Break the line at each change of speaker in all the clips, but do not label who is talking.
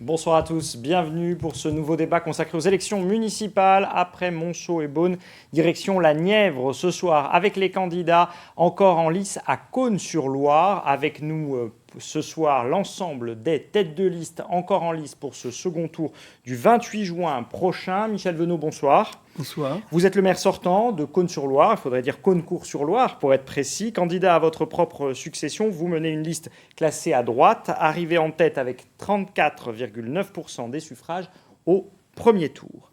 Bonsoir à tous, bienvenue pour ce nouveau débat consacré aux élections municipales après Monceau et Beaune, direction la Nièvre ce soir avec les candidats encore en lice à Cosne-sur-Loire. Avec nous ce soir l'ensemble des têtes de liste encore en lice pour ce second tour du 28 juin prochain. Michel Venot, bonsoir.
Bonsoir.
Vous êtes le maire sortant de Cosne-sur-Loire, il faudrait dire Cosne-Cours-sur-Loire pour être précis. Candidat à votre propre succession, vous menez une liste classée à droite, arrivé en tête avec 34,9% des suffrages au premier tour.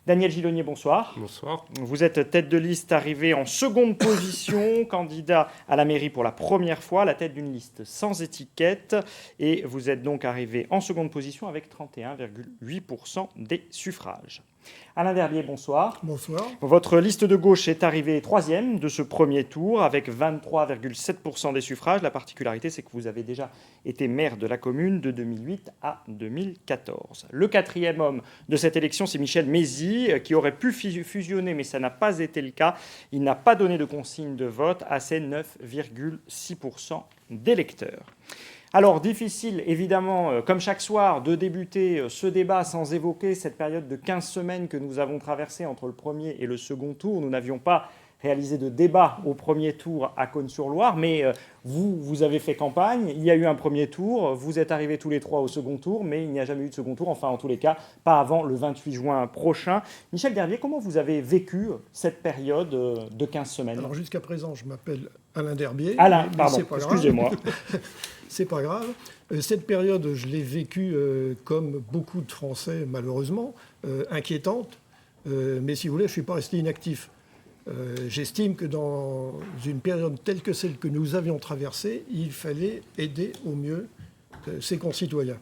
Daniel Gilonnier, bonsoir.
Bonsoir.
Vous êtes tête de liste arrivé en seconde position, candidat à la mairie pour la première fois, à la tête d'une liste sans étiquette. Et vous êtes donc arrivé en seconde position avec 31,8% des suffrages. Alain Verbier, bonsoir.
Bonsoir.
Votre liste de gauche est arrivée troisième de ce premier tour avec 23,7% des suffrages. La particularité, c'est que vous avez déjà été maire de la commune de 2008 à 2014. Le quatrième homme de cette élection, c'est Michel Mézy, qui aurait pu fusionner, mais ça n'a pas été le cas. Il n'a pas donné de consigne de vote à ses 9,6% d'électeurs. Alors, difficile, évidemment, comme chaque soir, de débuter ce débat sans évoquer cette période de 15 semaines que nous avons traversée entre le premier et le second tour. Nous n'avions pas réalisé de débat au premier tour à Cosne-sur-Loire, mais vous avez fait campagne, il y a eu un premier tour, vous êtes arrivés tous les trois au second tour, mais il n'y a jamais eu de second tour, enfin en tous les cas, pas avant le 28 juin prochain. Michel Dervier, comment vous avez vécu cette période de 15 semaines ?
Alors jusqu'à présent, je m'appelle Alain Derbier.
Alain,
mais
pardon, excusez-moi.
C'est pas grave. Cette période, je l'ai vécue comme beaucoup de Français, malheureusement, inquiétante. Mais si vous voulez, je ne suis pas resté inactif. J'estime que dans une période telle que celle que nous avions traversée, il fallait aider au mieux ses concitoyens.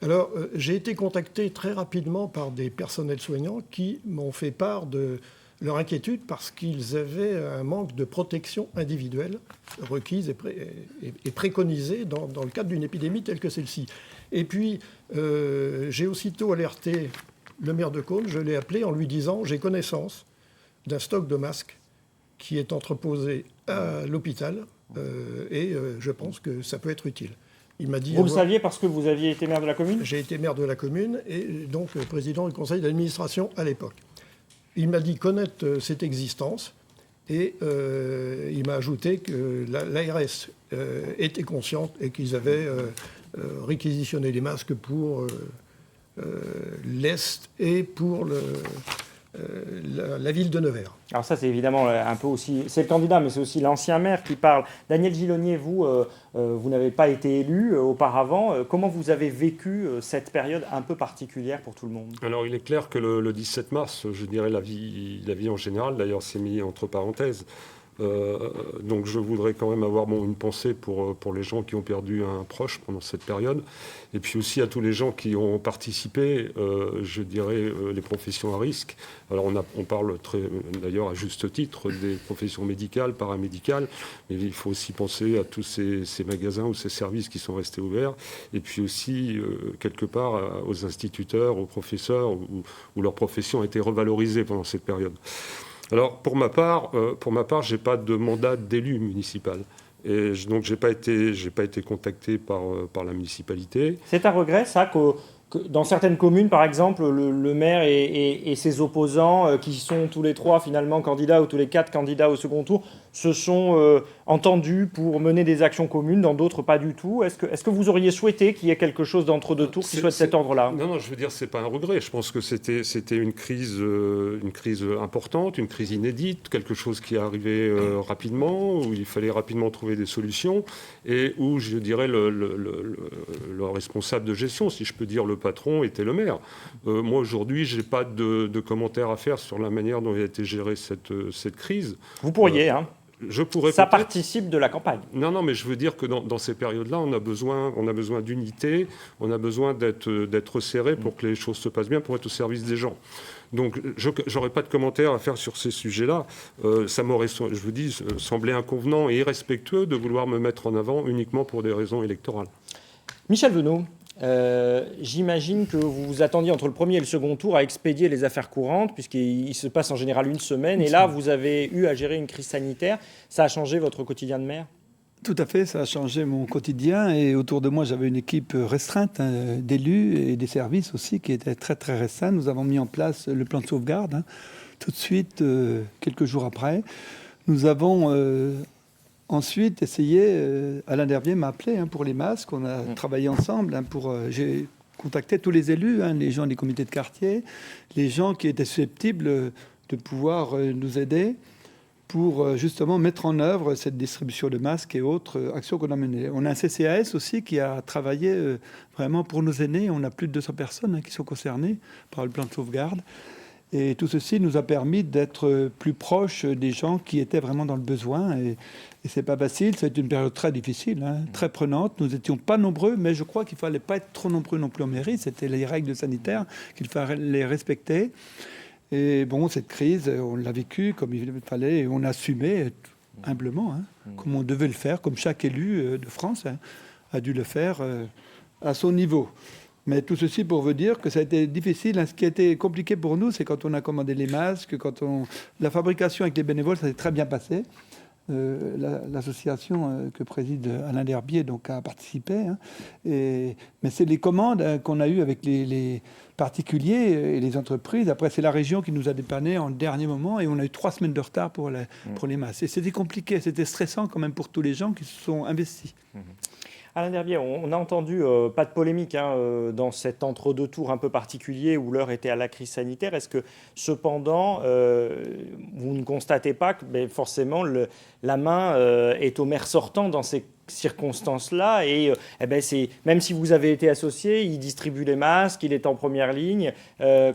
Alors, j'ai été contacté très rapidement par des personnels soignants qui m'ont fait part de leur inquiétude parce qu'ils avaient un manque de protection individuelle requise et préconisée dans le cadre d'une épidémie telle que celle-ci. Et puis, j'ai aussitôt alerté le maire de Cosne, je l'ai appelé en lui disant « J'ai connaissance d'un stock de masques qui est entreposé à l'hôpital et je pense que ça peut être utile. » Il m'a dit,
vous le saviez parce que vous aviez été maire de la commune ?
J'ai été maire de la commune et donc président du conseil d'administration à l'époque. Il m'a dit connaître cette existence et il m'a ajouté que l'ARS était consciente et qu'ils avaient réquisitionné les masques pour l'Est et pour la ville de Nevers.
Alors ça, c'est évidemment un peu aussi... C'est le candidat, mais c'est aussi l'ancien maire qui parle. Daniel Gilonnier, vous n'avez pas été élu auparavant. Comment vous avez vécu cette période un peu particulière pour tout le monde ?
Alors, il est clair que le 17 mars, je dirais la vie en général, d'ailleurs, c'est mis entre parenthèses. Donc je voudrais quand même avoir une pensée pour les gens qui ont perdu un proche pendant cette période. Et puis aussi à tous les gens qui ont participé, je dirais, les professions à risque. Alors on parle d'ailleurs à juste titre des professions médicales, paramédicales, mais il faut aussi penser à tous ces magasins ou ces services qui sont restés ouverts. Et puis aussi, quelque part, aux instituteurs, aux professeurs, où leur profession a été revalorisée pendant cette période. Alors, pour ma part, je n'ai pas de mandat d'élu municipal. Et donc, je n'ai pas été contacté par la municipalité.
C'est un regret, ça, que dans certaines communes, par exemple, le maire et ses opposants, qui sont tous les trois finalement candidats ou tous les quatre candidats au second tour, se sont entendus pour mener des actions communes, dans d'autres pas du tout. Est-ce que vous auriez souhaité qu'il y ait quelque chose d'entre-deux tours qui soit de cet ordre-là ?
Non, je veux dire, c'est pas un regret. Je pense que c'était une crise importante, une crise inédite, quelque chose qui est arrivé rapidement, où il fallait rapidement trouver des solutions, et où, je dirais, le responsable de gestion, si je peux dire le patron, était le maire. Moi, aujourd'hui, je n'ai pas de commentaires à faire sur la manière dont a été gérée cette crise.
Vous pourriez, ça participe de la campagne.
Non, mais je veux dire que dans ces périodes-là, on a besoin d'unité, on a besoin d'être serré pour que les choses se passent bien, pour être au service des gens. Donc, je n'aurais pas de commentaires à faire sur ces sujets-là. Ça m'aurait, je vous dis, semblé inconvenant et irrespectueux de vouloir me mettre en avant uniquement pour des raisons électorales.
Michel Venot, j'imagine que vous vous attendiez entre le premier et le second tour à expédier les affaires courantes, puisqu'il se passe en général une semaine. Et là, vous avez eu à gérer une crise sanitaire. Ça a changé votre quotidien de maire ?
Tout à fait, ça a changé mon quotidien et autour de moi j'avais une équipe restreinte d'élus et des services aussi qui étaient très très restreints. Nous avons mis en place le plan de sauvegarde tout de suite, quelques jours après. Nous avons ensuite essayé, Alain Derbier m'a appelé pour les masques, on a travaillé ensemble j'ai contacté tous les élus, les gens des comités de quartier, les gens qui étaient susceptibles de pouvoir nous aider pour justement mettre en œuvre cette distribution de masques et autres actions qu'on a menées. On a un CCAS aussi qui a travaillé vraiment pour nos aînés. On a plus de 200 personnes qui sont concernées par le plan de sauvegarde. Et tout ceci nous a permis d'être plus proches des gens qui étaient vraiment dans le besoin. Et c'est pas facile, ça a été une période très difficile, très prenante. Nous n'étions pas nombreux, mais je crois qu'il ne fallait pas être trop nombreux non plus en mairie. C'était les règles sanitaires qu'il fallait respecter. Et bon, cette crise, on l'a vécue comme il fallait, et on a assumé humblement, comme on devait le faire, comme chaque élu de France a dû le faire à son niveau. Mais tout ceci pour vous dire que ça a été difficile. Ce qui a été compliqué pour nous, c'est quand on a commandé les masques, la fabrication avec les bénévoles, ça s'est très bien passé. L'association que préside Alain Derbier a participé. Mais c'est les commandes qu'on a eues avec les particuliers et les entreprises. Après, c'est la région qui nous a dépanné en dernier moment et on a eu 3 semaines de retard pour les masses. Et c'était compliqué, c'était stressant quand même pour tous les gens qui se sont investis.
Alain Derbier, on a entendu pas de polémique dans cet entre-deux tours un peu particulier où l'heure était à la crise sanitaire. Est-ce que cependant, vous ne constatez pas que forcément la main est au maire sortant dans ces circonstances-là et même si vous avez été associé, il distribue les masques, il est en première ligne.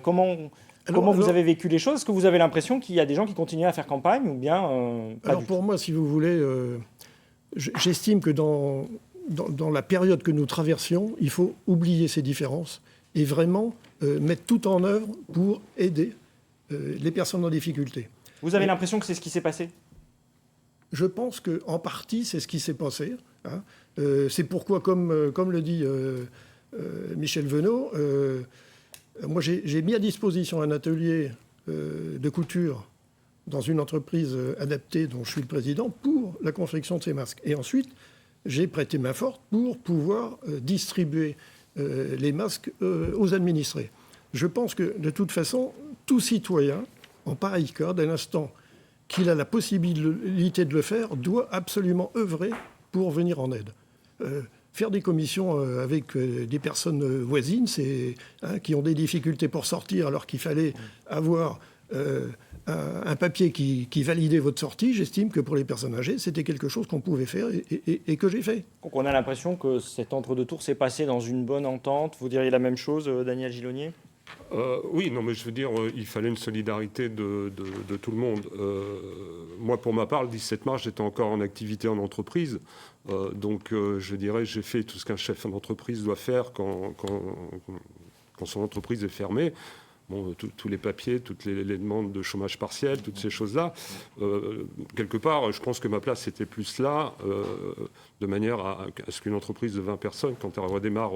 Comment vous avez vécu les choses? Est-ce que vous avez l'impression qu'il y a des gens qui continuent à faire campagne ou bien
Alors pour moi, si vous voulez, j'estime que dans la période que nous traversions, il faut oublier ces différences et vraiment mettre tout en œuvre pour aider les personnes en difficulté.
Vous avez l'impression que c'est ce qui s'est passé?
Je pense qu'en partie, c'est ce qui s'est passé. C'est pourquoi, comme le dit Michel Venot, moi j'ai mis à disposition un atelier de couture dans une entreprise adaptée dont je suis le président pour la confection de ces masques. Et ensuite, j'ai prêté main forte pour pouvoir distribuer les masques aux administrés. Je pense que, de toute façon, tout citoyen, en pareil cas, dès l'instant qu'il a la possibilité de le faire, doit absolument œuvrer pour venir en aide. Faire des commissions avec des personnes voisines, qui ont des difficultés pour sortir alors qu'il fallait avoir un papier qui validait votre sortie, j'estime que pour les personnes âgées, c'était quelque chose qu'on pouvait faire et que j'ai fait.
Donc on a l'impression que cet entre-deux tours s'est passé dans une bonne entente. Vous diriez la même chose, Daniel Gilonnier?
Oui, non, mais je veux dire, il fallait une solidarité de tout le monde. Moi, pour ma part, le 17 mars, j'étais encore en activité en entreprise. Donc, je dirais, j'ai fait tout ce qu'un chef d'entreprise doit faire quand son entreprise est fermée. Bon, tous les papiers, toutes les demandes de chômage partiel, toutes ces choses-là. Quelque part, je pense que ma place était plus là, de manière à ce qu'une entreprise de 20 personnes, quand elle redémarre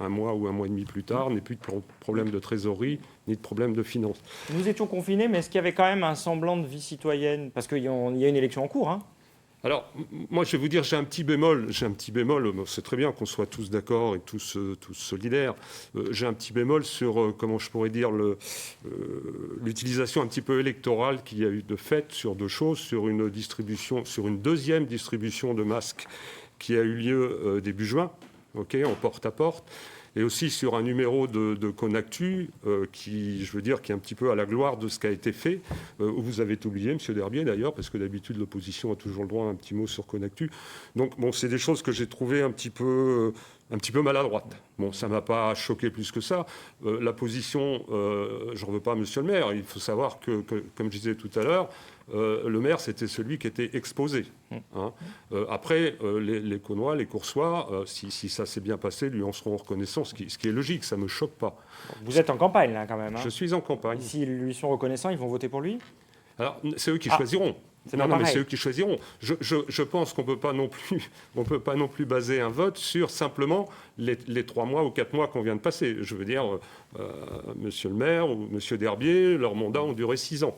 un mois ou un mois et demi plus tard, n'ait plus de problème de trésorerie ni de problème de finances.
Nous étions confinés, mais est-ce qu'il y avait quand même un semblant de vie citoyenne? Parce qu'il y a une élection en cours,
Alors, moi, je vais vous dire, j'ai un petit bémol. C'est très bien qu'on soit tous d'accord et tous solidaires. J'ai un petit bémol sur, comment je pourrais dire, l'utilisation un petit peu électorale qu'il y a eu de fait sur deux choses, sur une deuxième distribution de masques qui a eu lieu début juin, en porte-à-porte. Et aussi sur un numéro de Conactu qui est un petit peu à la gloire de ce qui a été fait, où vous avez oublié, M. Derbier d'ailleurs, parce que d'habitude l'opposition a toujours le droit à un petit mot sur Conactu. Donc bon, c'est des choses que j'ai trouvées un petit peu maladroites. Bon, ça ne m'a pas choqué plus que ça. La position, j'en veux pas à M. le maire, il faut savoir que comme je disais tout à l'heure, le maire, c'était celui qui était exposé. Après, les Caunois, les Coursois, si ça s'est bien passé, lui en seront reconnaissants, ce qui est logique, ça ne me choque pas.
Vous êtes en campagne, là, quand même.
Je suis en campagne.
S'ils lui sont reconnaissants, ils vont voter pour lui?
Alors, c'est eux qui choisiront. Mais c'est eux qui choisiront. Je pense qu'on ne peut pas non plus baser un vote sur simplement les 3 mois ou 4 mois qu'on vient de passer. Je veux dire, Monsieur le maire ou Monsieur Derbier, leurs mandats ont duré 6 ans.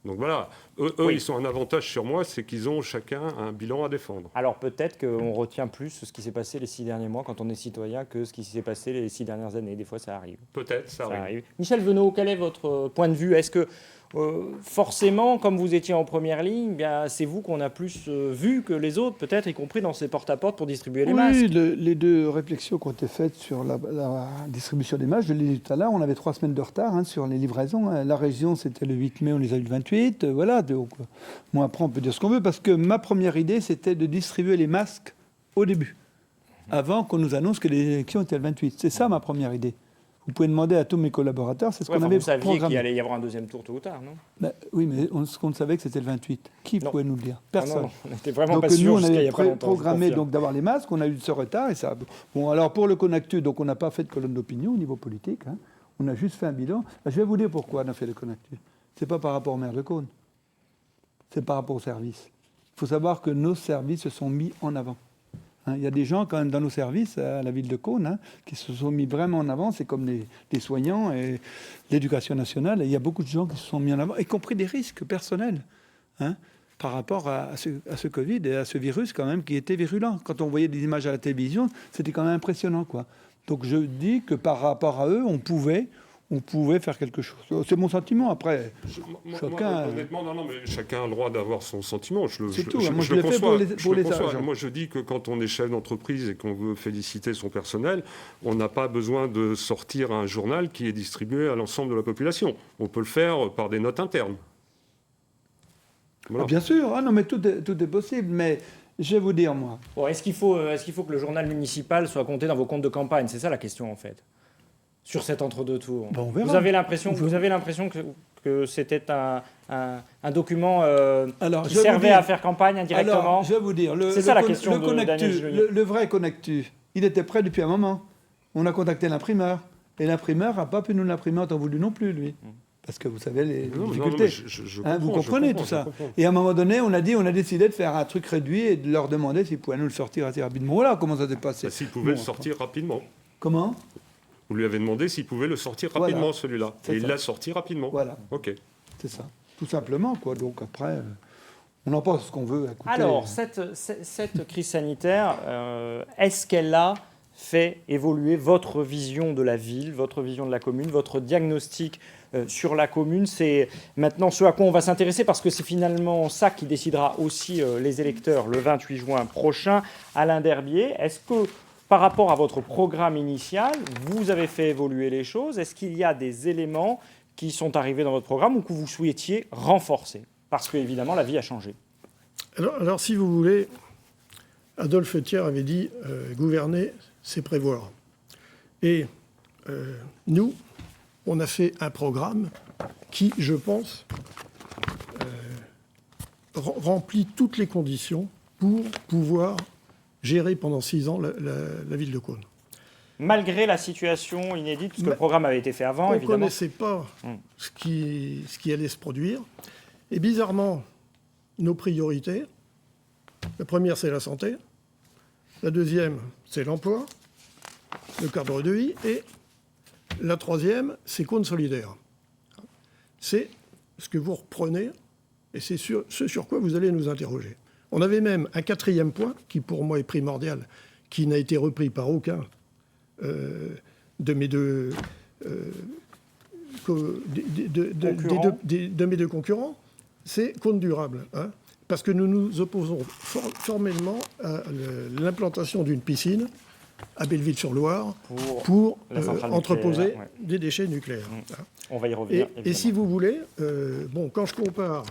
Donc voilà, eux
Oui.
ils ont un avantage sur moi, c'est qu'ils ont chacun un bilan à défendre.
Alors peut-être qu'on retient plus ce qui s'est passé les 6 derniers mois quand on est citoyen que ce qui s'est passé les 6 dernières années. Des fois, ça arrive.
Peut-être, ça arrive.
Michel Venot, quel est votre point de vue? Est-ce que forcément, comme vous étiez en première ligne, bien, c'est vous qu'on a plus vu que les autres, peut-être, y compris dans ces porte-à-porte pour distribuer les masques?
Oui, les deux réflexions qui ont été faites sur la distribution des masques, je l'ai dit tout à l'heure, on avait 3 semaines de retard sur les livraisons. La région, c'était le 8 mai, on les a eu le 28. Voilà, donc, bon, après, on peut dire ce qu'on veut, parce que ma première idée, c'était de distribuer les masques au début, avant qu'on nous annonce que les élections étaient le 28. C'est ça ma première idée. Vous pouvez demander à tous mes collaborateurs, c'est ce qu'on avait
vous saviez
programmé.
qu'il allait y avoir un deuxième tour tôt ou tard, non?
Ben, oui, mais ce qu'on savait que c'était le 28. Qui pouvait nous le dire? Personne.
Non, on n'était vraiment
Donc
pas
nous,
sûr
on
jusqu'à il y
avait
a pas longtemps. je
programmé
confirme.
donc d'avoir les masques, on a eu ce retard. Et ça... Bon, alors pour le Conactu, donc on n'a pas fait de colonne d'opinion au niveau politique. On a juste fait un bilan. Je vais vous dire pourquoi on a fait le Conactu. C'est pas par rapport au maire de Cône. C'est par rapport aux services. Il faut savoir que nos services se sont mis en avant. Il y a des gens quand même dans nos services à la ville de Cône qui se sont mis vraiment en avant. C'est comme les soignants et l'éducation nationale. Et il y a beaucoup de gens qui se sont mis en avant, y compris des risques personnels. Par rapport à ce Covid et à ce virus quand même qui était virulent. Quand on voyait des images à la télévision, c'était quand même impressionnant, quoi. Donc je dis que par rapport à eux, on pouvait faire quelque chose. C'est mon sentiment. Après, chacun...
Honnêtement, non, mais chacun a le droit d'avoir son sentiment.
C'est tout. Moi, je l'ai fait pour les agents.
Moi, je dis que quand on est chef d'entreprise et qu'on veut féliciter son personnel, on n'a pas besoin de sortir un journal qui est distribué à l'ensemble de la population. On peut le faire par des notes internes. Voilà.
Bien sûr. Non, mais tout est possible. Mais je vais vous dire, moi...
Bon, est-ce qu'il faut que le journal municipal soit compté dans vos comptes de campagne? C'est ça la question, en fait. Sur cet entre-deux tours.
Ben, on verra.
Vous avez l'impression que c'était un document qui servait à faire campagne indirectement?
Alors, je vais vous dire,
c'est ça la question de Daniel Julien.
le vrai Conactu, il était prêt depuis un moment. On a contacté l'imprimeur. Et l'imprimeur n'a pas pu nous l'imprimer en temps voulu non plus, lui. Parce que vous savez les difficultés. Vous comprenez tout ça. Et à un moment donné, on a décidé de faire un truc réduit et de leur demander s'ils pouvaient nous le sortir assez rapidement. Voilà comment ça s'est passé.
S'ils pouvaient le sortir rapidement.
Comment?
Vous lui avez demandé s'il pouvait le sortir rapidement, celui-là. Et il l'a sorti rapidement.
Voilà.
OK.
C'est ça. Tout simplement, quoi. Donc après, on en pense ce qu'on veut. Écoutez,
Alors, cette crise sanitaire, est-ce qu'elle a fait évoluer votre vision de la ville, votre vision de la commune, votre diagnostic sur la commune? C'est maintenant ce à quoi on va s'intéresser parce que c'est finalement ça qui décidera aussi les électeurs le 28 juin prochain. Alain Derbier, est-ce que par rapport à votre programme initial, vous avez fait évoluer les choses? Est-ce qu'il y a des éléments qui sont arrivés dans votre programme ou que vous souhaitiez renforcer? Parce que, évidemment, la vie a changé.
Alors si vous voulez, Adolphe Thiers avait dit gouverner, c'est prévoir. Et nous, on a fait un programme qui, je pense, remplit toutes les conditions pour pouvoir gérer pendant 6 ans la ville de Cône.
Malgré la situation inédite, puisque le programme avait été fait avant, évidemment.
On ne connaissait pas ce qui allait se produire. Et bizarrement, nos priorités, la première, c'est la santé. La deuxième, c'est l'emploi, le cadre de vie. Et la troisième, c'est Cône solidaire. C'est ce que vous reprenez et c'est ce sur quoi vous allez nous interroger. On avait même un 4e point, qui pour moi est primordial, qui n'a été repris par aucun de mes deux concurrents, c'est Cône durable. Parce que nous nous opposons formellement à l'implantation d'une piscine à Belleville-sur-Loire pour entreposer des déchets nucléaires.
On va y revenir.
Et si vous voulez, quand je compare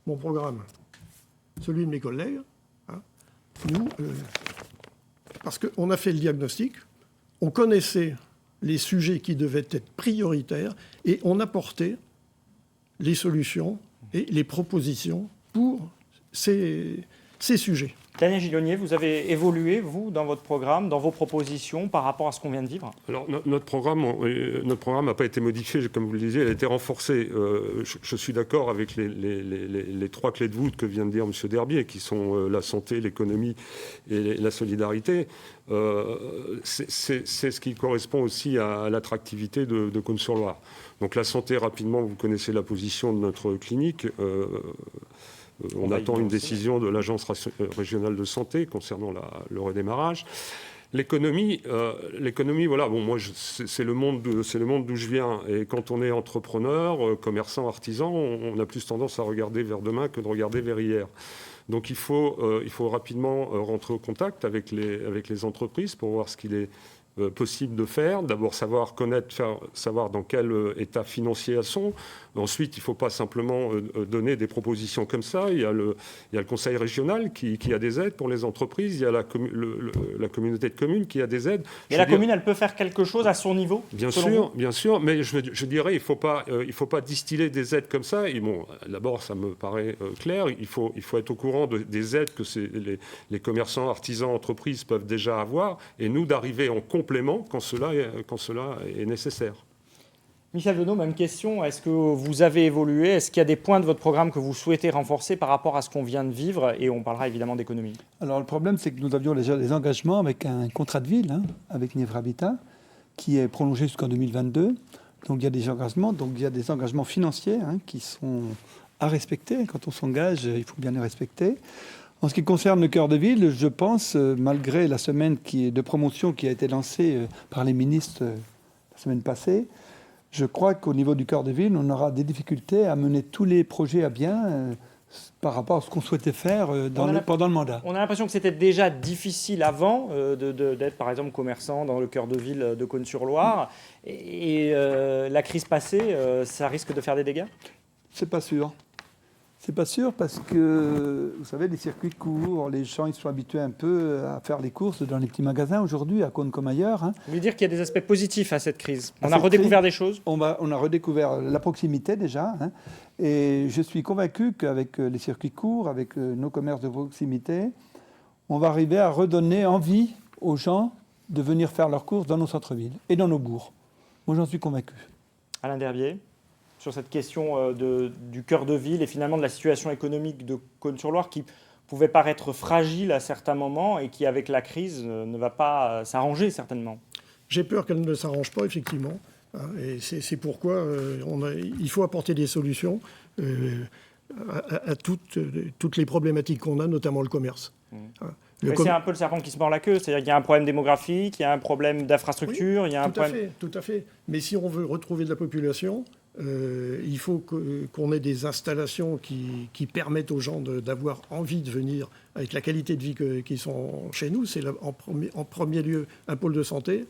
mon programme, celui de mes collègues, nous, parce qu'on a fait le diagnostic, on connaissait les sujets qui devaient être prioritaires et on apportait les solutions et les propositions pour ces sujets.
Daniel Gillonnier, vous avez évolué, vous, dans votre programme, dans vos propositions, par rapport à ce qu'on vient de vivre?
Alors, notre programme n'a pas été modifié, comme vous le disiez, il a été renforcé. Je suis d'accord avec les trois clés de voûte que vient de dire M. Derbier, qui sont la santé, l'économie et la solidarité. C'est ce qui correspond aussi à l'attractivité de Cosne-sur-Loire. Donc la santé, rapidement, vous connaissez la position de notre clinique. On attend une décision de l'Agence régionale de santé concernant le redémarrage. L'économie, voilà, bon, moi, c'est le monde d'où je viens. Et quand on est entrepreneur, commerçant, artisan, on a plus tendance à regarder vers demain que de regarder vers hier. Donc il faut rapidement rentrer au contact avec les entreprises pour voir ce qu'il est possible de faire. D'abord savoir dans quel état financier elles sont. Ensuite, il ne faut pas simplement donner des propositions comme ça. Il y a le conseil régional qui a des aides pour les entreprises. Il y a la communauté de communes qui a des aides.
Mais la commune, elle peut faire quelque chose à son niveau?
Bien sûr. Mais je dirais, il faut pas distiller des aides comme ça. Et bon, d'abord, ça me paraît clair. Il faut être au courant des aides que les commerçants, artisans, entreprises peuvent déjà avoir. Et nous, d'arriver en complément quand cela est nécessaire.
Michel Denot, même question. Est-ce que vous avez évolué? Est-ce qu'il y a des points de votre programme que vous souhaitez renforcer par rapport à ce qu'on vient de vivre? Et on parlera évidemment d'économie.
Alors le problème, c'est que nous avions déjà des engagements avec un contrat de ville, avec Nièvre Habitat, qui est prolongé jusqu'en 2022. Donc il y a des engagements financiers qui sont à respecter. Quand on s'engage, il faut bien les respecter. En ce qui concerne le cœur de ville, je pense, malgré la semaine de promotion qui a été lancée par les ministres la semaine passée, je crois qu'au niveau du cœur de ville, on aura des difficultés à mener tous les projets à bien par rapport à ce qu'on souhaitait faire pendant le mandat.
On a l'impression que c'était déjà difficile avant d'être, par exemple, commerçant dans le cœur de ville de Cosne-sur-Loire. Et la crise passée, ça risque de faire des dégâts?
C'est pas sûr. C'est pas sûr parce que, vous savez, les circuits courts, les gens ils sont habitués un peu à faire les courses dans les petits magasins aujourd'hui, à Cosne comme ailleurs.
Vous voulez dire qu'il y a des aspects positifs à cette crise? On a redécouvert des choses?
On a redécouvert la proximité déjà. Et je suis convaincu qu'avec les circuits courts, avec nos commerces de proximité, on va arriver à redonner envie aux gens de venir faire leurs courses dans nos centres-villes et dans nos bourgs. Moi, j'en suis convaincu.
Alain Derbier, sur cette question du cœur de ville et finalement de la situation économique de Cosne-sur-Loire qui pouvait paraître fragile à certains moments et qui, avec la crise, ne va pas s'arranger certainement.
J'ai peur qu'elle ne s'arrange pas, effectivement. Et c'est pourquoi il faut apporter des solutions à toutes les problématiques qu'on a, notamment le commerce.
C'est un peu le serpent qui se mord la queue, c'est-à-dire qu'il y a un problème démographique, il y a un problème d'infrastructure, il y a un problème...
Tout à fait. Mais si on veut retrouver de la population, il faut qu'on ait des installations qui permettent aux gens d'avoir envie de venir avec la qualité de vie qui sont chez nous. C'est en premier lieu un pôle de santé.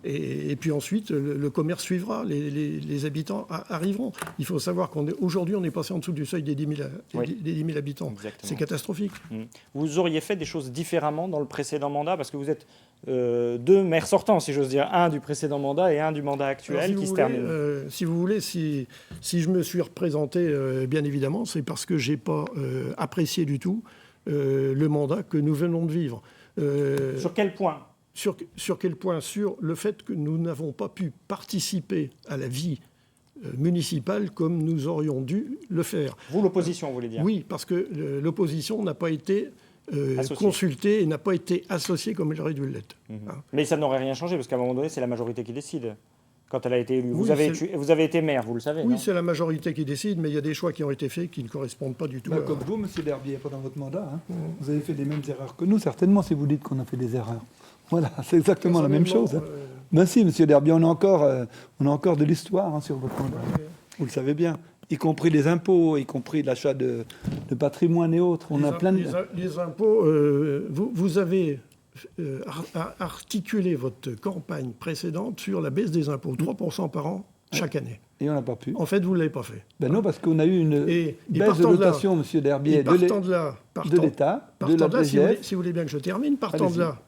Et puis ensuite, le commerce suivra, les habitants arriveront. Il faut savoir qu'aujourd'hui, on est passé en dessous du seuil des 10 000 habitants.
Exactement.
C'est catastrophique.
Vous auriez fait des choses différemment dans le précédent mandat, parce que vous êtes deux maires sortants, si j'ose dire, un du précédent mandat et un du mandat actuel qui se termine.
Si vous voulez, si je me suis représenté, bien évidemment, c'est parce que je n'ai pas apprécié du tout le mandat que nous venons de vivre.
Sur quel point ?
Sur quel point? Sur le fait que nous n'avons pas pu participer à la vie municipale comme nous aurions dû le faire.
Vous, l'opposition, vous voulez dire?
Oui, parce que l'opposition n'a pas été consultée et n'a pas été associée comme elle aurait dû l'être.
Mais ça n'aurait rien changé, parce qu'à un moment donné, c'est la majorité qui décide. Quand elle a été élue.
Oui,
vous avez été maire, vous le savez.
Oui,
non?
c'est la majorité qui décide, mais il y a des choix qui ont été faits qui ne correspondent pas du tout.
Comme vous, M. Derbier, pendant votre mandat, vous avez fait les mêmes erreurs que nous, certainement, si vous dites qu'on a fait des erreurs. Voilà, c'est exactement la même chose. Ben si, M. Derbier, on a encore de l'histoire sur votre mandat. Vous le savez bien. Y compris les impôts, y compris l'achat de patrimoine et autres. On a plein de...
Les impôts, vous avez articulé votre campagne précédente sur la baisse des impôts, 3% par an chaque année.
Et on n'a pas pu.
En fait, vous ne l'avez pas fait.
Ben non, parce qu'on a eu une baisse de dotation, M. Derbier, de l'État, de la DGF.
Si vous voulez bien que je termine, partant de là,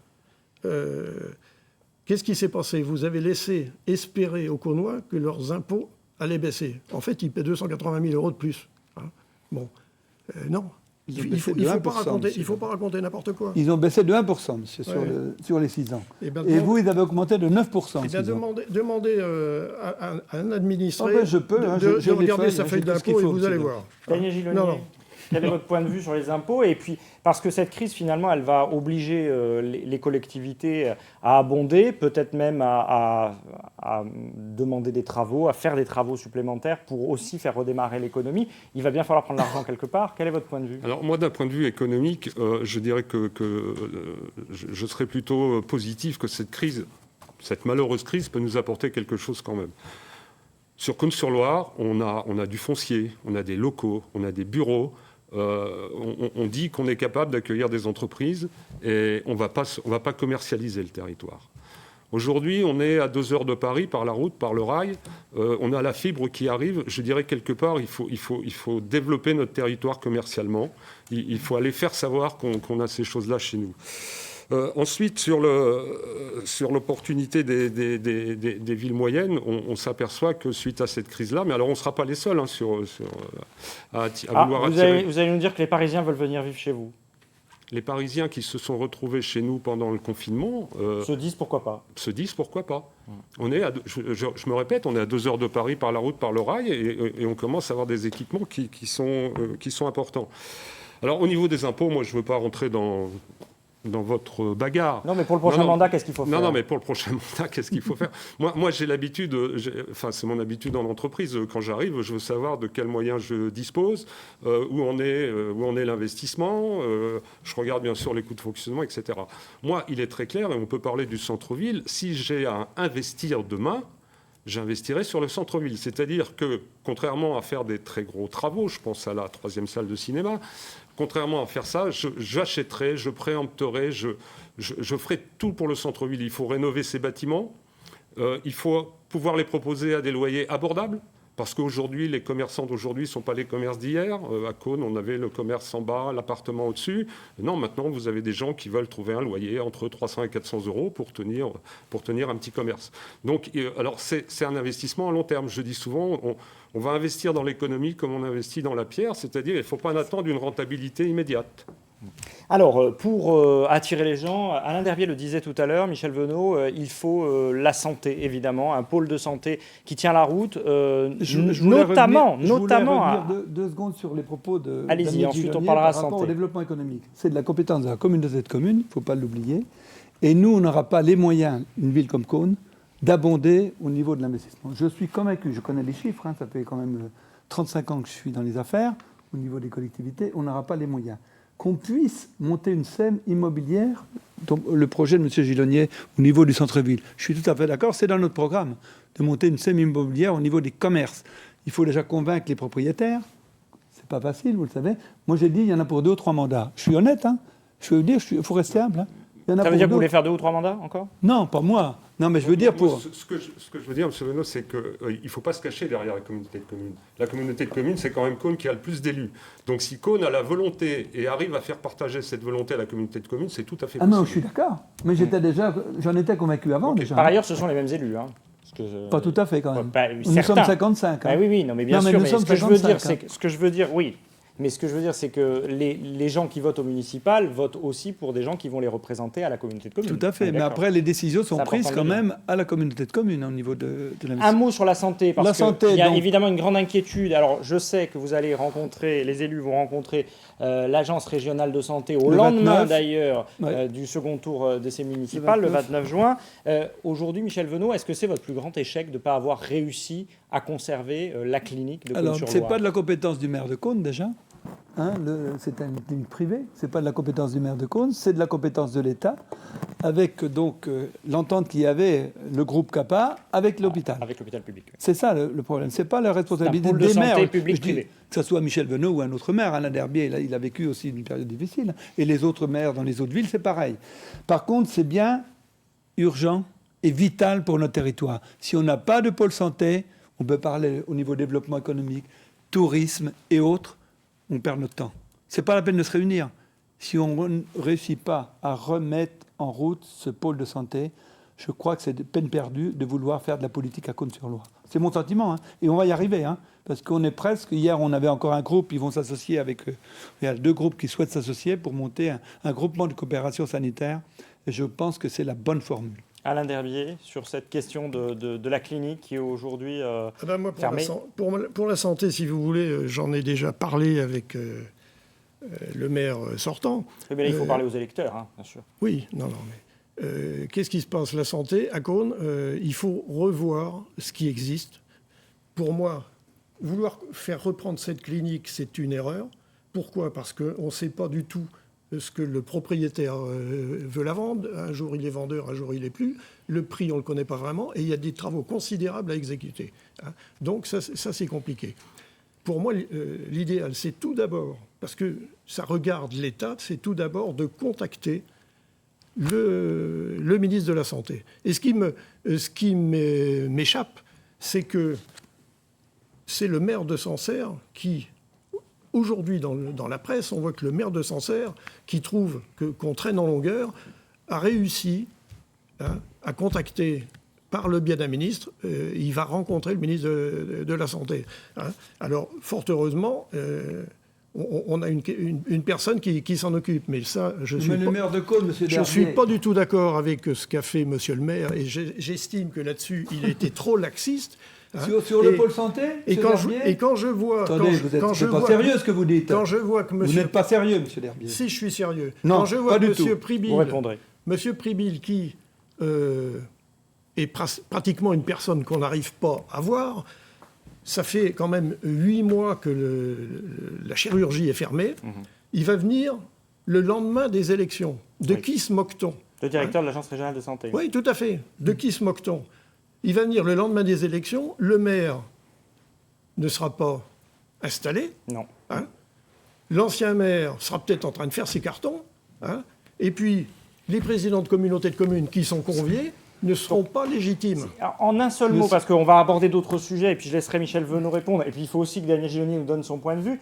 qu'est-ce qui s'est passé? Vous avez laissé espérer aux Cosnois que leurs impôts allaient baisser. En fait, ils paient 280 000 € de plus. Non. Il faut pas raconter n'importe quoi.
Ils ont baissé de 1%, monsieur, sur les 6 ans. Et vous, ils avaient augmenté de 9%.
Demandez à un administré
de
regarder sa feuille d'impôt et vous allez voir.
Daniel Gilonnier, quel est votre point de vue sur les impôts? Et puis, parce que cette crise, finalement, elle va obliger les collectivités à abonder, peut-être même à demander des travaux, à faire des travaux supplémentaires pour aussi faire redémarrer l'économie. Il va bien falloir prendre l'argent quelque part. Quel est votre point de vue?
Alors moi, d'un point de vue économique, je dirais que je serais plutôt positif que cette malheureuse crise peut nous apporter quelque chose quand même. Sur Cône-sur-Loire, on a du foncier, on a des locaux, on a des bureaux. On dit qu'on est capable d'accueillir des entreprises et on va pas commercialiser le territoire. Aujourd'hui, on est à 2 heures de Paris par la route, par le rail. On a la fibre qui arrive. Je dirais quelque part, il faut développer notre territoire commercialement. Il faut aller faire savoir qu'on a ces choses-là chez nous. Ensuite, sur l'opportunité des villes moyennes, on s'aperçoit que suite à cette crise-là, mais alors on ne sera pas les seuls à vouloir attirer.
Vous allez nous dire que les Parisiens veulent venir vivre chez vous?
Les Parisiens qui se sont retrouvés chez nous pendant le confinement
se disent pourquoi pas.
On est je me répète, on est à 2 heures de Paris par la route, par le rail, et on commence à avoir des équipements qui sont importants. Alors au niveau des impôts, moi je ne veux pas rentrer dans votre bagarre.
Non, mais pour le prochain mandat, qu'est-ce qu'il faut faire?
Non, mais pour le prochain mandat, qu'est-ce qu'il faut faire? Moi, j'ai l'habitude, c'est mon habitude dans l'entreprise, quand j'arrive, je veux savoir de quels moyens je dispose, où en est l'investissement, je regarde bien sûr les coûts de fonctionnement, etc. Moi, il est très clair, et on peut parler du centre-ville, si j'ai à investir demain, j'investirai sur le centre-ville. C'est-à-dire que, contrairement à faire des très gros travaux, je pense à la 3e salle de cinéma, contrairement à faire ça, j'achèterai, je préempterai, je ferai tout pour le centre-ville. Il faut rénover ces bâtiments, il faut pouvoir les proposer à des loyers abordables, parce qu'aujourd'hui, les commerçants d'aujourd'hui ne sont pas les commerces d'hier. À Cône, on avait le commerce en bas, l'appartement au-dessus. Non, maintenant, vous avez des gens qui veulent trouver un loyer entre 300 et 400 euros pour tenir un petit commerce. Donc, alors, c'est un investissement à long terme. Je dis souvent, on va investir dans l'économie comme on investit dans la pierre, c'est-à-dire il ne faut pas attendre une rentabilité immédiate.
Alors, pour attirer les gens, Alain Derbier le disait tout à l'heure, Michel Venot, il faut la santé, évidemment, un pôle de santé qui tient la route, notamment...
Je voulais revenir deux secondes sur les propos de...
Allez-y, ensuite on parlera
par rapport
santé.
au développement économique. C'est de la compétence de la communauté de communes, il ne faut pas l'oublier. Et nous, on n'aura pas les moyens, une ville comme Cône, d'abonder au niveau de l'investissement. Je suis convaincu, je connais les chiffres, ça fait quand même 35 ans que je suis dans les affaires, au niveau des collectivités, on n'aura pas les moyens. Qu'on puisse monter une SEM immobilière, le projet de M. Gilonnier au niveau du centre-ville. Je suis tout à fait d'accord, c'est dans notre programme, de monter une SEM immobilière au niveau des commerces. Il faut déjà convaincre les propriétaires, c'est pas facile, vous le savez. Moi j'ai dit, il y en a pour 2 ou 3 mandats. Je suis honnête, je veux dire, il faut rester humble.
Ça veut dire que vous voulez faire 2 ou 3 mandats encore?
Non, pas moi. Non, mais je veux dire pour...
Ce que je veux dire, M. Venot, c'est qu'il ne faut pas se cacher derrière la communauté de communes. La communauté de communes, c'est quand même Cône qui a le plus d'élus. Donc si Cône a la volonté et arrive à faire partager cette volonté à la communauté de communes, c'est tout à fait possible.
Ah non, je suis d'accord. Mais j'en étais convaincu avant déjà.
Par ailleurs, ce sont les mêmes élus.
Pas tout à fait quand même.
Nous
sommes 55.
Oui, non, mais bien sûr. Mais ce que je veux dire, oui. Mais ce que je veux dire, c'est que les gens qui votent au municipal votent aussi pour des gens qui vont les représenter à la communauté de communes.
Tout à fait, mais après, les décisions sont prises quand même à la communauté de communes au niveau de l'investissement.
Un mot sur la santé, parce qu'il y a évidemment une grande inquiétude. Alors, je sais que vous allez rencontrer, les élus vont rencontrer l'agence régionale de santé au lendemain d'ailleurs du second tour d'essai municipal, le 29 juin. Aujourd'hui, Michel Venot, est-ce que c'est votre plus grand échec de ne pas avoir réussi à conserver la clinique de Cône-sur-Loire?
Alors, ce n'est pas de la compétence du maire de Cône déjà. C'est une clinique privée, ce n'est pas de la compétence du maire de Cône, c'est de la compétence de l'État, avec donc l'entente qu'il y avait, le groupe CAPA, avec l'hôpital.
Avec l'hôpital public. Oui.
C'est ça le problème, ce n'est pas la responsabilité des maires.
Public-privé.
Que ce soit Michel Venot ou un autre maire, Alain Derbier, il a vécu aussi une période difficile, et les autres maires dans les autres villes, c'est pareil. Par contre, c'est bien urgent et vital pour notre territoire. Si on n'a pas de pôle santé, on peut parler au niveau développement économique, tourisme et autres, on perd notre temps. Ce n'est pas la peine de se réunir. Si on ne réussit pas à remettre en route ce pôle de santé, je crois que c'est de peine perdue de vouloir faire de la politique à Cosne-sur-Loire. C'est mon sentiment, hein. Et on va y arriver, hein, parce qu'on est presque... Hier, on avait encore un groupe, ils vont s'associer avec... il y a 2 groupes qui souhaitent s'associer pour monter un groupement de coopération sanitaire. Et je pense que c'est la bonne formule.
Alain Derbier, sur cette question de la clinique qui est aujourd'hui
Moi,
fermée.
pour la santé, si vous voulez, j'en ai déjà parlé avec le maire sortant.
Eh bien, il faut parler aux électeurs, hein, bien sûr.
Oui, non, mais qu'est-ce qui se passe? La santé, à Cosne, il faut revoir ce qui existe. Pour moi, vouloir faire reprendre cette clinique, c'est une erreur. Pourquoi? Parce qu'on ne sait pas du tout ce que le propriétaire veut la vendre. Un jour, il est vendeur, un jour, il n'est plus. Le prix, on ne le connaît pas vraiment. Et il y a des travaux considérables à exécuter, hein. Donc ça c'est compliqué. Pour moi, l'idéal, c'est tout d'abord, parce que ça regarde l'État, c'est tout d'abord de contacter le ministre de la Santé. Et ce qui m'échappe, c'est que c'est le maire de Sancerre qui... Aujourd'hui, dans la presse, on voit que le maire de Sancerre, qui trouve qu'on traîne en longueur, a réussi, hein, à contacter, par le biais d'un ministre, il va rencontrer le ministre de la Santé, hein. Alors, fort heureusement, on a une personne qui s'en occupe. Mais ça, je ne suis pas du tout d'accord avec ce qu'a fait monsieur le maire, et j'estime que là-dessus, il a été trop laxiste.
Hein, sur le pôle santé,
et quand je vois...
Attendez, vous n'êtes pas sérieux ce que vous dites.
Quand je vois que
Vous n'êtes pas sérieux, monsieur Derbier.
Si, je suis sérieux.
Non,
quand je vois
pas du
monsieur
tout.
Pribil,
Vous répondrez.
monsieur Pribil qui est pratiquement une personne qu'on n'arrive pas à voir, ça fait quand même 8 mois que la chirurgie est fermée. Il va venir le lendemain des élections. De qui se moque-t-on?
Le directeur de l'Agence régionale de santé.
Oui, tout à fait. De qui se moque-t-on? Il va venir le lendemain des élections, le maire ne sera pas installé.
Non.
Hein. L'ancien maire sera peut-être en train de faire ses cartons. Hein. Et puis, les présidents de communautés de communes qui sont conviés ne seront pas légitimes.
Alors, en un seul mot, parce qu'on va aborder d'autres sujets, et puis je laisserai Michel Venot répondre, et puis il faut aussi que Daniel Giloni nous donne son point de vue.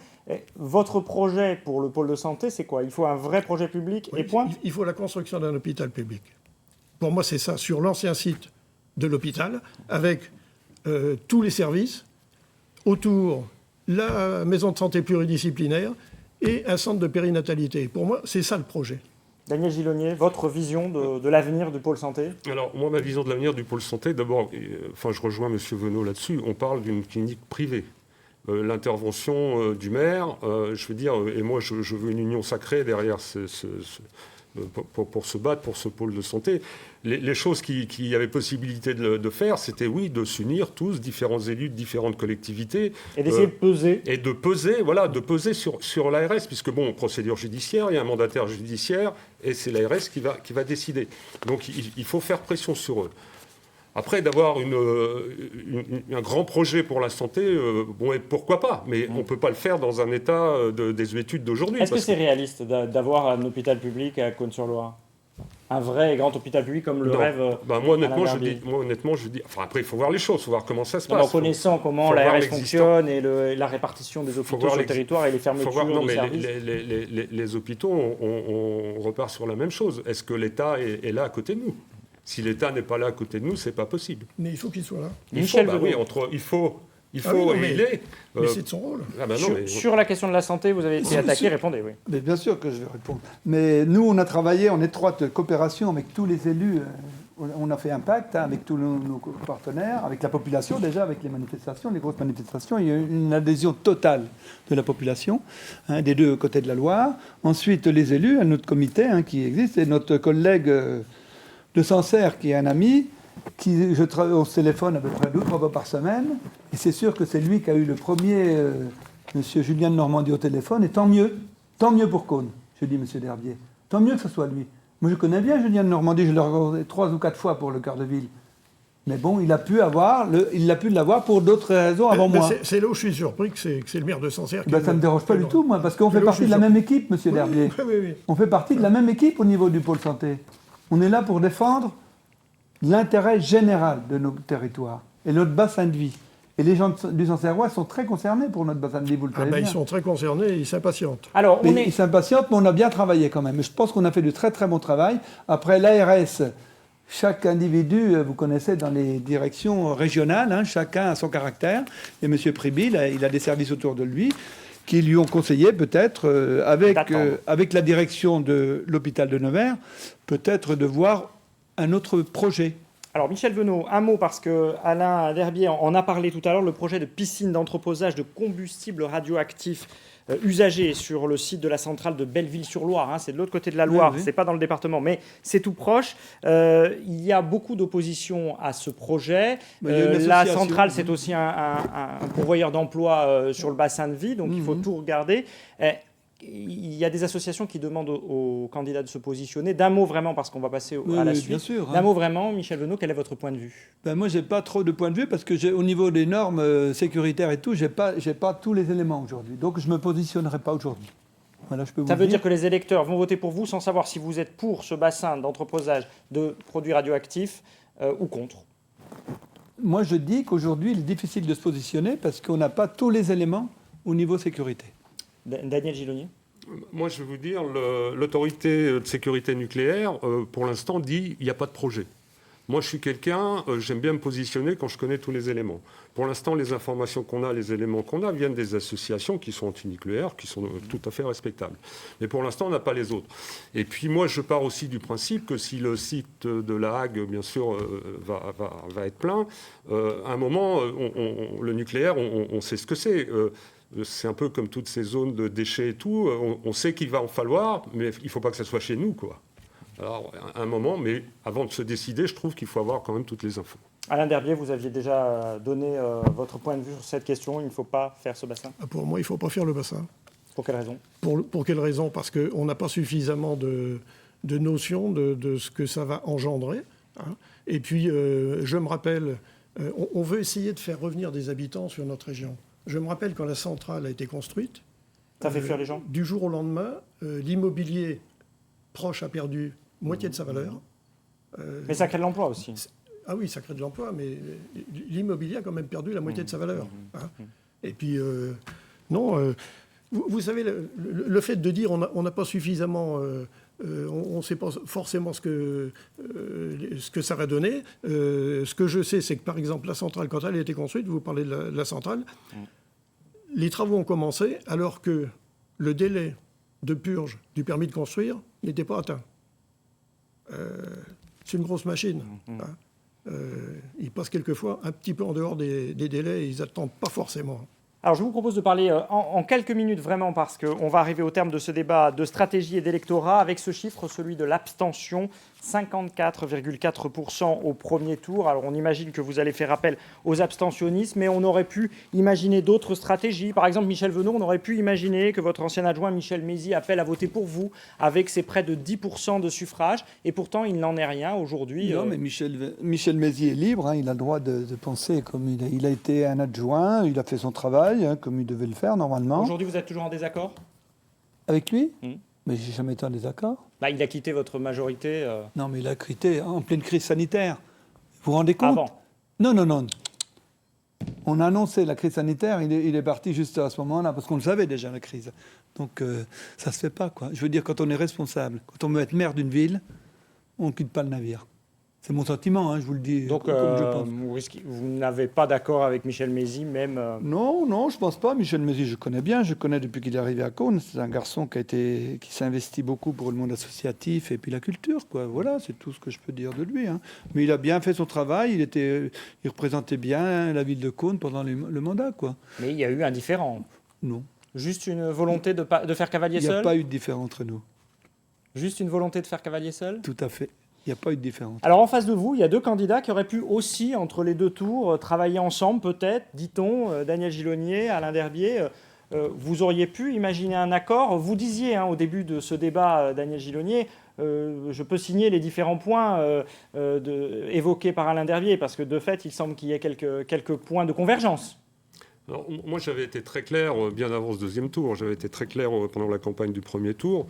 Votre projet pour le pôle de santé, c'est quoi? Il faut un vrai projet public,
Oui,
et point?
il faut la construction d'un hôpital public. Pour moi, c'est ça, sur l'ancien site de l'hôpital, avec tous les services, autour la maison de santé pluridisciplinaire et un centre de périnatalité. Pour moi, c'est ça le projet.
Daniel Gilonier, votre vision de l'avenir du pôle santé?
Alors, moi, ma vision de l'avenir du pôle santé, d'abord, je rejoins M. Venot là-dessus, on parle d'une clinique privée. L'intervention du maire, je veux dire, et moi, je veux une union sacrée derrière pour se battre pour ce pôle de santé. Les choses qui avaient possibilité de faire, c'était, oui, de s'unir tous, différents élus de différentes collectivités.
Et d'essayer de peser.
Et de peser sur l'ARS, puisque, bon, procédure judiciaire, il y a un mandataire judiciaire, et c'est l'ARS qui va décider. Donc, il faut faire pression sur eux. Après, d'avoir un grand projet pour la santé, bon, et pourquoi pas, mais on ne peut pas le faire dans un état des études d'aujourd'hui.
Est-ce que c'est réaliste d'avoir un hôpital public à Cosne-sur-Loire? Un vrai grand hôpital public comme le rêve
moi, honnêtement, je dis... Enfin, après, il faut voir les choses, il faut voir comment ça se passe.
En connaissant comment l'ARS fonctionne et la répartition des hôpitaux sur le territoire et les fermetures des services.
Les hôpitaux, on repart sur la même chose. Est-ce que l'État est là à côté de nous? Si l'État n'est pas là à côté de nous, c'est pas possible.
Mais il faut qu'il soit là.
Il faut, il est.
Mais c'est de son rôle.
Sur la question de la santé, vous avez été attaqué, répondez, oui.
Mais bien sûr que je vais répondre. Mais nous, on a travaillé en étroite coopération avec tous les élus. On a fait un pacte avec tous nos partenaires, avec la population déjà, avec les manifestations, les grosses manifestations. Il y a eu une adhésion totale de la population, des 2 côtés de la Loire. Ensuite, les élus, notre comité qui existe, et notre collègue de Sancerre, qui est un ami, on se téléphone à peu près 2 ou 3 fois par semaine, et c'est sûr que c'est lui qui a eu le premier monsieur Julien de Normandie au téléphone, et tant mieux pour Cosne, je dis monsieur Derbier, tant mieux que ce soit lui. Moi je connais bien Julien de Normandie, je l'ai regardé 3 ou 4 fois pour le cœur de ville, mais bon, il a pu l'avoir pour d'autres raisons avant moi.
C'est là où je suis surpris que c'est le maire de Sancerre qui...
Ça ne me dérange pas du tout, moi, parce qu'on fait partie de la même équipe, monsieur Derbier.
Oui.
On fait partie de la même équipe au niveau du pôle santé. On est là pour défendre l'intérêt général de nos territoires et notre bassin de vie. Et les gens du Sancerrois sont très concernés pour notre bassin de vie, vous le savez bien.
Ils sont très concernés, ils s'impatientent.
Alors,
Ils s'impatientent, mais on a bien travaillé quand même. Je pense qu'on a fait du très très bon travail. Après, l'ARS chaque individu, vous connaissez dans les directions régionales, hein, chacun a son caractère. Et M. Priby, il a des services autour de lui qui lui ont conseillé peut-être, avec la direction de l'hôpital de Nevers, peut-être de voir un autre projet.
Alors Michel Venot, un mot parce que Alain Derbier en a parlé tout à l'heure, le projet de piscine d'entreposage de combustible radioactif usagé sur le site de la centrale de Belleville-sur-Loire, hein, c'est de l'autre côté de la Loire,
oui.
c'est pas dans le département, mais c'est tout proche. Il y a beaucoup d'opposition à ce projet. La centrale, c'est aussi un pourvoyeur d'emploi sur le bassin de vie, donc il faut tout regarder. Il y a des associations qui demandent aux candidats de se positionner. D'un mot vraiment, parce qu'on va passer à la suite.
Bien sûr, hein.
D'un mot vraiment, Michel Venot, quel est votre point de vue ?
Moi, j'ai pas trop de point de vue parce que au niveau des normes sécuritaires et tout, j'ai pas tous les éléments aujourd'hui. Donc, je me positionnerai pas aujourd'hui. Voilà, je peux
Ça
vous
veut
dire
dire que les électeurs vont voter pour vous sans savoir si vous êtes pour ce bassin d'entreposage de produits radioactifs ou contre.
Moi, je dis qu'aujourd'hui, il est difficile de se positionner parce qu'on n'a pas tous les éléments au niveau sécurité.
Daniel Gilonnier ?
Moi, je vais vous dire, l'autorité de sécurité nucléaire, pour l'instant, dit qu'il n'y a pas de projet. Moi, je suis quelqu'un, j'aime bien me positionner quand je connais tous les éléments. Pour l'instant, les informations qu'on a, les éléments qu'on a, viennent des associations qui sont antinucléaires, qui sont tout à fait respectables. Mais pour l'instant, on n'a pas les autres. Et puis moi, je pars aussi du principe que si le site de La Hague, bien sûr, va être plein, à un moment, le nucléaire, on sait ce que c'est. C'est un peu comme toutes ces zones de déchets et tout. On sait qu'il va en falloir, mais il ne faut pas que ça soit chez nous, quoi. Alors, à un moment, mais avant de se décider, je trouve qu'il faut avoir quand même toutes les infos.
Alain Derbier, vous aviez déjà donné votre point de vue sur cette question. Il ne faut pas faire ce bassin.
Pour moi, il ne faut pas faire le bassin.
Pour quelle raison ?
Pour quelle raison ? Parce qu'on n'a pas suffisamment de notions de ce que ça va engendrer. Hein. Et puis, je me rappelle, on veut essayer de faire revenir des habitants sur notre région. Je me rappelle quand la centrale a été construite.
Ça fait fuir les gens ?
Du jour au lendemain, l'immobilier proche a perdu moitié de sa valeur.
Mais ça crée de l'emploi aussi.
Ah oui, ça crée de l'emploi, mais l'immobilier a quand même perdu la moitié de sa valeur. Hein. Et puis, non, vous savez, le fait de dire on n'a pas suffisamment... on ne sait pas forcément ce que ça va donner. Ce que je sais, c'est que, par exemple, la centrale, quand elle a été construite, vous parlez de la centrale, les travaux ont commencé alors que le délai de purge du permis de construire n'était pas atteint. C'est une grosse machine. Hein. Ils passent quelquefois un petit peu en dehors des délais et ils n'attendent pas forcément.
Alors, je vous propose de parler en quelques minutes, vraiment, parce qu'on va arriver au terme de ce débat de stratégie et d'électorat avec ce chiffre, celui de l'abstention, 54,4% au premier tour. Alors, on imagine que vous allez faire appel aux abstentionnistes, mais on aurait pu imaginer d'autres stratégies. Par exemple, Michel Venot, on aurait pu imaginer que votre ancien adjoint Michel Mézy appelle à voter pour vous avec ses près de 10% de suffrage. Et pourtant, il n'en est rien aujourd'hui.
Non, mais Michel Mézy est libre. Hein, il a le droit de penser comme il a été un adjoint. Il a fait son travail, hein, comme il devait le faire normalement.
Aujourd'hui, vous êtes toujours en désaccord ?
Avec lui ? Mais j'ai jamais été en désaccord.
Il a quitté votre majorité.
Non, mais il a quitté en pleine crise sanitaire. Vous vous rendez compte ?
Avant.
Non. On a annoncé la crise sanitaire, il est parti juste à ce moment-là, parce qu'on le savait déjà, la crise. Donc, ça ne se fait pas, quoi. Je veux dire, quand on est responsable, quand on veut être maire d'une ville, on ne quitte pas le navire. C'est mon sentiment, hein, je vous le dis.
Donc,
comme je pense.
vous n'avez pas d'accord avec Michel Mézy, même
Non, je pense pas. Michel Mézy, je connais bien. Je connais depuis qu'il est arrivé à Cône. C'est un garçon qui s'investit beaucoup pour le monde associatif et puis la culture, quoi. Voilà, c'est tout ce que je peux dire de lui. Hein. Mais il a bien fait son travail. Il représentait bien la ville de Cône pendant le mandat, quoi.
Mais il y a eu un différend.
Non.
Juste une volonté de faire cavalier seul ?
Il n'y a pas eu de différence entre nous.
Juste une volonté de faire cavalier seul ?
Tout à fait. Il n'y a pas eu de différence.
Alors en face de vous, il y a deux candidats qui auraient pu aussi, entre les deux tours, travailler ensemble peut-être, dit-on, Daniel Gilonnier, Alain Derbier. Vous auriez pu imaginer un accord. Vous disiez au début de ce débat, Daniel Gilonnier, je peux signer les différents points évoqués par Alain Derbier, parce que de fait, il semble qu'il y ait quelques points de convergence.
Alors, moi, j'avais été très clair bien avant ce deuxième tour. J'avais été très clair pendant la campagne du premier tour,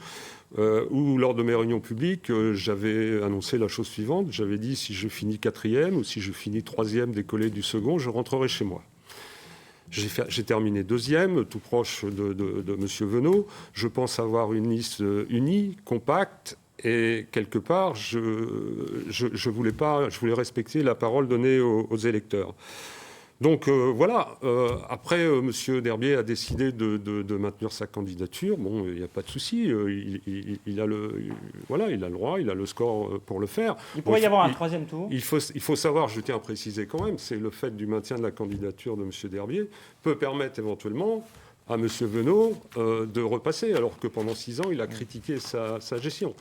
où lors de mes réunions publiques, j'avais annoncé la chose suivante. J'avais dit, si je finis 4e ou si je finis 3e décollé du second, je rentrerai chez moi. J'ai terminé 2e, tout proche de M. Venot. Je pense avoir une liste unie, compacte Et quelque part, je voulais respecter la parole donnée aux électeurs. Donc voilà, après, M. Derbier a décidé de maintenir sa candidature. Bon, il n'y a pas de souci, il a le droit, il a le score pour le faire.
Il pourrait y avoir un troisième tour.
Il faut savoir, je tiens à préciser quand même, c'est le fait du maintien de la candidature de M. Derbier peut permettre éventuellement à M. Venot de repasser, alors que pendant 6 ans, il a critiqué sa gestion.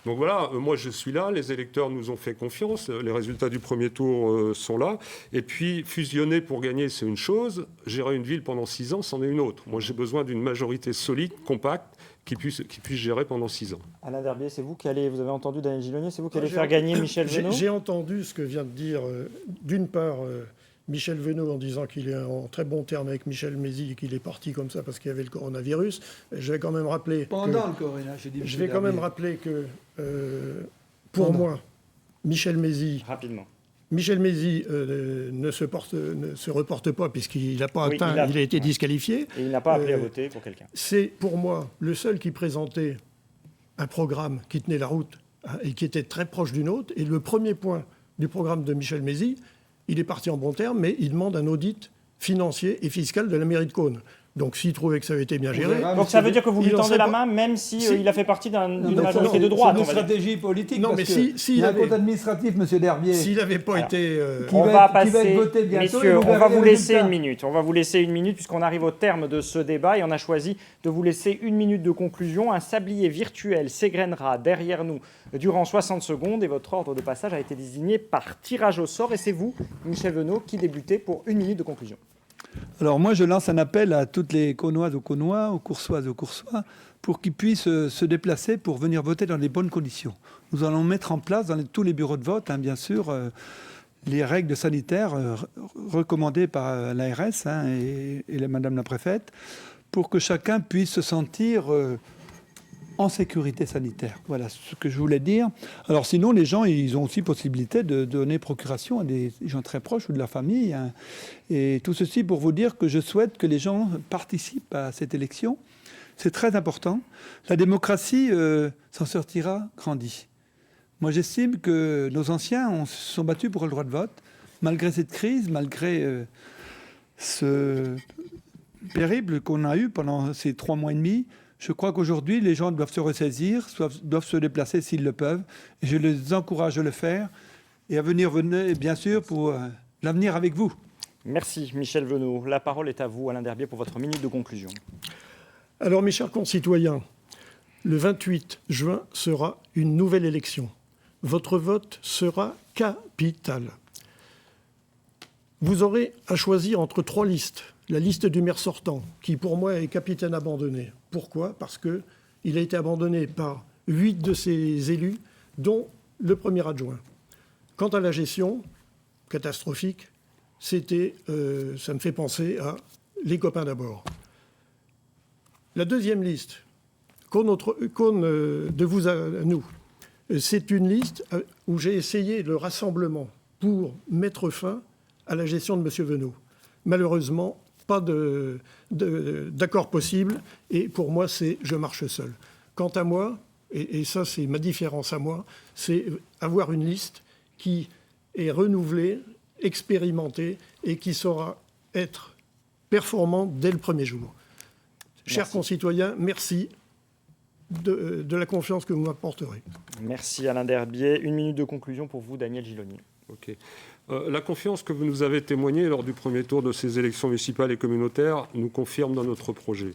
Donc voilà, moi je suis là, les électeurs nous ont fait confiance, les résultats du premier tour sont là, et puis fusionner pour gagner, c'est une chose, gérer une ville pendant 6 ans, c'en est une autre. Moi j'ai besoin d'une majorité solide, compacte, qui puisse gérer pendant 6 ans.
Alain Derbier, c'est vous qui allez, vous avez entendu Daniel Giloni, c'est vous qui allez faire gagner Michel Venot?
J'ai entendu ce que vient de dire, d'une part, Michel Venot en disant qu'il est en très bon terme avec Michel Mézy et qu'il est parti comme ça parce qu'il y avait le coronavirus. Je vais quand même rappeler
Pendant le coronavirus, j'ai dit.
Je vais quand même rappeler que, pour moi, Michel Mézy ne se reporte pas puisqu'il n'a pas atteint, il a été disqualifié.
Et il n'a pas appelé à voter pour quelqu'un.
C'est pour moi le seul qui présentait un programme qui tenait la route et qui était très proche du nôtre. Et le premier point du programme de Michel Mézy, il est parti en bon terme, mais il demande un audit financier et fiscal de la mairie de Caunes. Donc s'il trouvait que ça avait été bien géré...
Donc ça veut dire que vous lui tendez la main, même si il a fait partie d'une majorité de droite.
C'est une stratégie politique.
Non, mais
il y a un compte administratif, M. Derbier.
S'il n'avait pas été...
On va passer,
qui va être voté bientôt,
messieurs, on va vous laisser une minute. On va vous laisser une minute puisqu'on arrive au terme de ce débat et on a choisi de vous laisser une minute de conclusion. Un sablier virtuel s'égrènera derrière nous durant 60 secondes et votre ordre de passage a été désigné par tirage au sort. Et c'est vous, Michel Venot, qui débutez pour une minute de conclusion.
Alors moi, je lance un appel à toutes les Caunoises aux Caunois, aux Coursoises aux Coursois, pour qu'ils puissent se déplacer pour venir voter dans les bonnes conditions. Nous allons mettre en place dans tous les bureaux de vote, bien sûr, les règles sanitaires recommandées par l'ARS et Madame la Préfète, pour que chacun puisse se sentir en sécurité sanitaire. Voilà ce que je voulais dire. Alors sinon, les gens, ils ont aussi possibilité de donner procuration à des gens très proches ou de la famille. Et tout ceci pour vous dire que je souhaite que les gens participent à cette élection. C'est très important. La démocratie s'en sortira grandie. Moi, j'estime que nos anciens se sont battus pour le droit de vote, malgré cette crise, malgré ce périple qu'on a eu pendant ces 3 mois et demi. Je crois qu'aujourd'hui, les gens doivent se ressaisir, doivent se déplacer s'ils le peuvent. Et je les encourage à le faire et à venir, bien sûr, pour l'avenir avec vous.
Merci, Michel Venot. La parole est à vous, Alain Derbier, pour votre minute de conclusion.
Alors, mes chers concitoyens, le 28 juin sera une nouvelle élection. Votre vote sera capital. Vous aurez à choisir entre 3 listes. La liste du maire sortant, qui pour moi est capitaine abandonné. Pourquoi ? Parce qu'il a été abandonné par 8 de ses élus, dont le premier adjoint. Quant à la gestion, catastrophique, ça me fait penser à les copains d'abord. La deuxième liste, Caunes de vous à nous, c'est une liste où j'ai essayé le rassemblement pour mettre fin à la gestion de M. Venot. Malheureusement, pas d'accord possible, et pour moi, c'est je marche seul. Quant à moi, et ça c'est ma différence à moi, c'est avoir une liste qui est renouvelée, expérimentée, et qui saura être performante dès le premier jour. Chers concitoyens, merci de la confiance que vous m'apporterez.
Merci Alain Derbier. Une minute de conclusion pour vous, Daniel Giloni.
Ok. La confiance que vous nous avez témoignée lors du premier tour de ces élections municipales et communautaires nous confirme dans notre projet.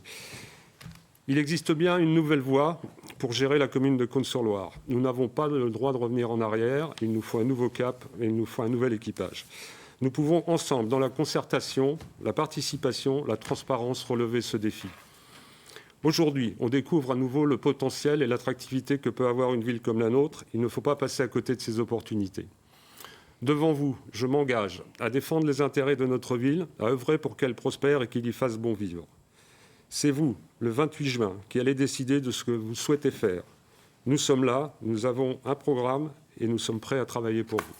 Il existe bien une nouvelle voie pour gérer la commune de Caunes-sur-Loire. Nous n'avons pas le droit de revenir en arrière. Il nous faut un nouveau cap et il nous faut un nouvel équipage. Nous pouvons ensemble, dans la concertation, la participation, la transparence, relever ce défi. Aujourd'hui, on découvre à nouveau le potentiel et l'attractivité que peut avoir une ville comme la nôtre. Il ne faut pas passer à côté de ces opportunités. Devant vous, je m'engage à défendre les intérêts de notre ville, à œuvrer pour qu'elle prospère et qu'il y fasse bon vivre. C'est vous, le 28 juin, qui allez décider de ce que vous souhaitez faire. Nous sommes là, nous avons un programme et nous sommes prêts à travailler pour vous.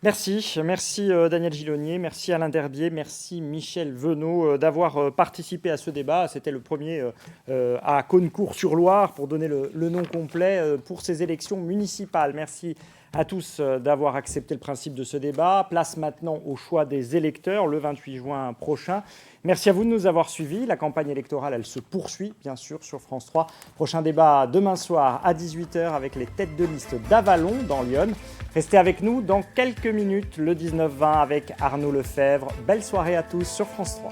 Merci Daniel Gilonnier, merci Alain Derbier, merci Michel Venot d'avoir participé à ce débat. C'était le premier à Caunecourt-sur-Loire, pour donner le nom complet, pour ces élections municipales. Merci à tous d'avoir accepté le principe de ce débat. Place maintenant au choix des électeurs le 28 juin prochain. Merci à vous de nous avoir suivis. La campagne électorale, elle se poursuit, bien sûr, sur France 3. Prochain débat demain soir à 18h avec les têtes de liste d'Avalon dans Lyon. Restez avec nous dans quelques minutes, le 19-20 avec Arnaud Lefebvre. Belle soirée à tous sur France 3.